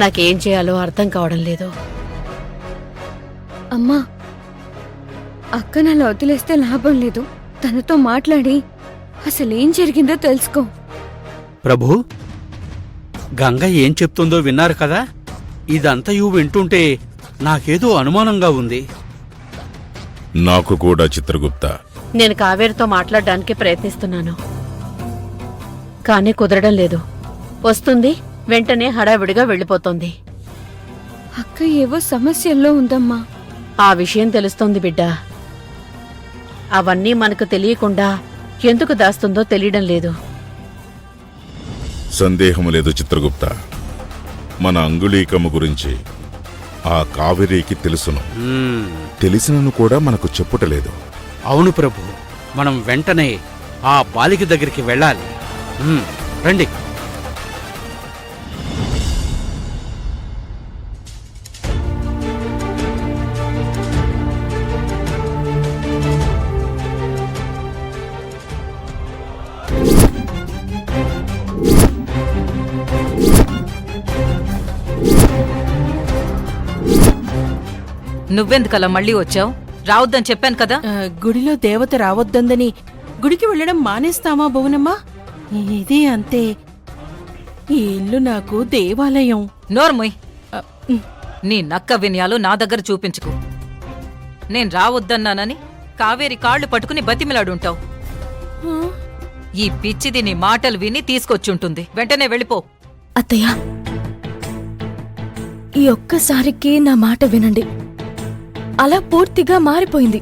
నాకేం చేయాలో అర్థం కావడం లేదు. అమ్మా, అక్కను అలా వదిలేస్తే లాభం లేదు. తనతో మాట్లాడి అసలేం జరిగిందో తెలుసుకో. ప్రభు, గంగ ఏం చెప్తుందో విన్నారు కదా? ఇదంతయు వింటుంటే నాకేదో అనుమానంగా ఉంది. నాకు కూడా చిత్రగుప్త. నేను కావేరితో మాట్లాడడానికి ప్రయత్నిస్తున్నాను, కానీ కుదరడం లేదు. వస్తుంది, వెంటనే హడావిడిగా వెళ్ళిపోతుంది. అక్క ఏవో సమస్యల్లో ఉందమ్మా. ఆ విషయం తెలుస్తోంది బిడ్డా. అవన్నీ మనకు తెలియకుండా ఎందుకు దాస్తుందో తెలియడం లేదు. సందేహము లేదు చిత్రగుప్త. మన అంగుళీకము గురించి ఆ కావేరికి తెలుసును. తెలిసినను కూడా మనకు చెప్పుటలేదు. అవును ప్రభు, మనం వెంటనే ఆ బాలిక దగ్గరికి వెళ్ళాలి. రండి. నువ్వెందుకలా మళ్ళీ వచ్చావు? రావద్దని చెప్పాను కదా. గుడిలో దేవత రావద్దందని గుడికి వెళ్ళడం మానేస్తామా భువనమ్మా? ఇదే అంతే. ఈ ఇల్లు నాకు దేవాలయం. నోర్ముయ్, నీ నక్క వినయాలు నా దగ్గర చూపించుకు. నేను రావద్దన్నానని కావేరి కాళ్ళు పట్టుకుని బతిమిలాడుంటావు. ఈ పిచ్చిది నీ మాటలు విని తీసుకొచ్చుంటుంది. వెంటనే వెళ్ళిపో. అత్తయ్య, ఈ ఒక్కసారికి నా మాట వినండి. అలా పూర్తిగా మారిపోయింది.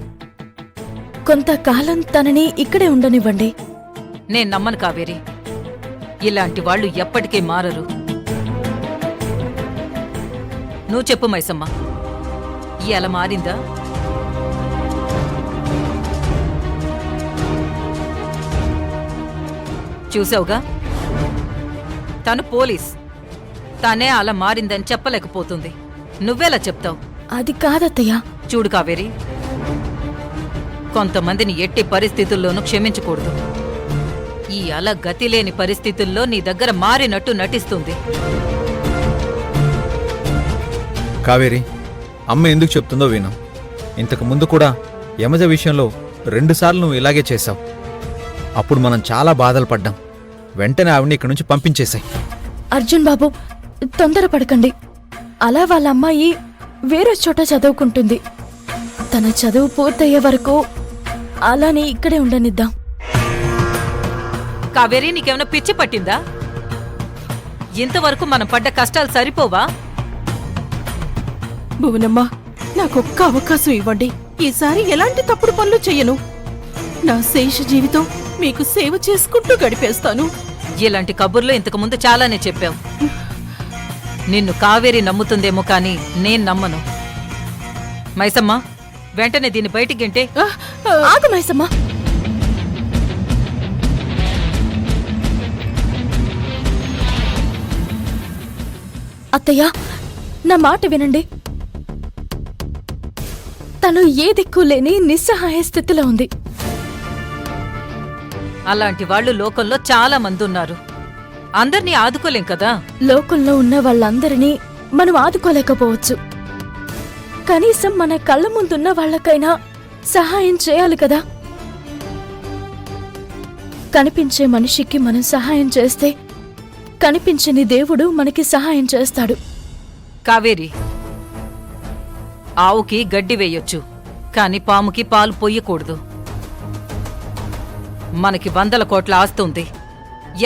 కొంతకాలం తనని ఇక్కడే ఉండనివ్వండి. నేను నమ్మను కావేరి. ఇలాంటి వాళ్ళు ఎప్పటికీ మారరు. నువ్వు చెప్పు మైసమ్మ, ఇలా మారిందా? చూసావుగా, తను పోలీస్. తనే అలా మారిందని చెప్పలేకపోతుంది. నువ్వెలా చెప్తావు? అది కాదత్తయ్య. చూడు కావేరి, కొంతమందిని ఎట్టి పరిస్థితుల్లోనూ క్షమించకూడదు. ఈ అల గతిలేని పరిస్థితుల్లో నీ దగ్గర మారినట్టు నటిస్తుంది. కావేరి, అమ్మ ఎందుకు చెప్తుందో విను. ఇంతకు ముందు కూడా యమజ విషయంలో 2 సార్లు నువ్వు ఇలాగే చేశావు. అప్పుడు మనం చాలా బాధలు పడ్డాం. వెంటనే ఆవిడ్ని ఇక్కడి నుంచి పంపించేశాయి. అర్జున్ బాబు, తొందరపడకండి. అలా వాళ్ళ అమ్మాయి వేరే చోట చదువుకుంటుంది. తన చదువు పూర్తయ్యే వరకు అలానే ఇక్కడే ఉండనిద్దాం. కావేరి, నీకేమైనా పిచ్చి పట్టిందా? ఇంతవరకు మనం పడ్డ కష్టాలు సరిపోవా? భువనమ్మా, నాకొక్క అవకాశం ఇవ్వండి. ఈసారి ఎలాంటి తప్పుడు పనులు చెయ్యను. నా శేష జీవితం మీకు సేవ చేసుకుంటూ గడిపేస్తాను. ఇలాంటి కబుర్లు ఇంతకు ముందు చాలానే చెప్పావు. నిన్ను కావేరి నమ్ముతుందేమో కాని నేను నమ్మను. మైసమ్మ, వెంటనే దీన్ని బయటికి గింటే. ఆగు మైసమ్మ. అత్తయ్య, నా మాట వినండి. తను ఏ దిక్కు లేని నిస్సహాయ స్థితిలో ఉంది. అలాంటి వాళ్ళు లోకంలో చాలా మంది ఉన్నారు. అందర్నీ ఆదుకోలేం కదా. లోకంలో ఉన్న వాళ్ళందరినీ మనం ఆదుకోలేకపోవచ్చు. కనీసం మన కళ్ళ ముందున్న వాళ్లకైనా సహాయం చేయాలి కదా. కనిపించే మనిషికి మనం సహాయం చేస్తే కనిపించని దేవుడు మనకి సహాయం చేస్తాడు. కావేరి, ఆవుకి గడ్డి వేయొచ్చు, కాని పాముకి పాలు పొయ్యకూడదు. మనకి 100 కోట్ల ఆస్తుంది.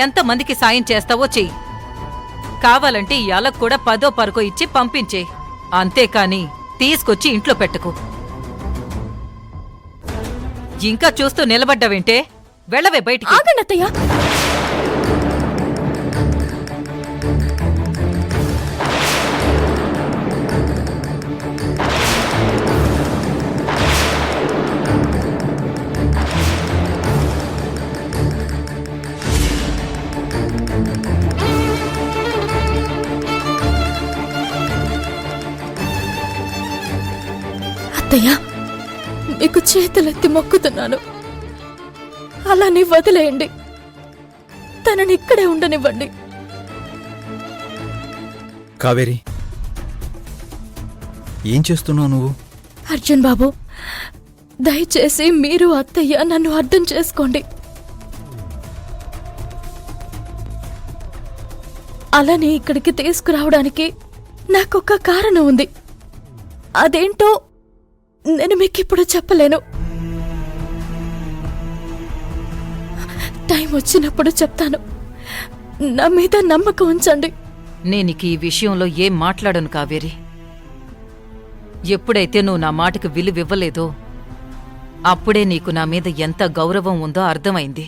ఎంతమందికి సాయం చేస్తావో చెయ్యి. కావాలంటే ఈ అలకు కూడా 10ో 10కో ఇచ్చి పంపించే. అంతేకాని తీసుకొచ్చి ఇంట్లో పెట్టుకు. ఇంకా చూస్తూ నిలబడ్డావేంటే? వెళ్ళవే బయటికి. ఆగండి అత్తయ్య. అత్తయ్య, మీకు చేతులెత్తి మొక్కుతున్నాను. అలానే వదిలేయండి. తనని ఇక్కడే ఉండనివ్వండి. కావేరి, ఏం చేస్తున్నావు నువ్వు? అర్జున్ బాబు, దయచేసి మీరు అత్తయ్య నన్ను అర్థం చేసుకోండి. అలానే ఇక్కడికి తీసుకురావడానికి నాకొక కారణం ఉంది. అదేంటో నేను మీకిప్పుడు చెప్పలేను. టైం వచ్చినప్పుడు చెప్తాను. నా మీద నమ్మకం ఉంచండి. నేనిక ఈ విషయంలో ఏం మాట్లాడను కావేరి. ఎప్పుడైతే నువ్వు నా మాటకు విలువివ్వలేదో అప్పుడే నీకు నా మీద ఎంత గౌరవం ఉందో అర్థమైంది.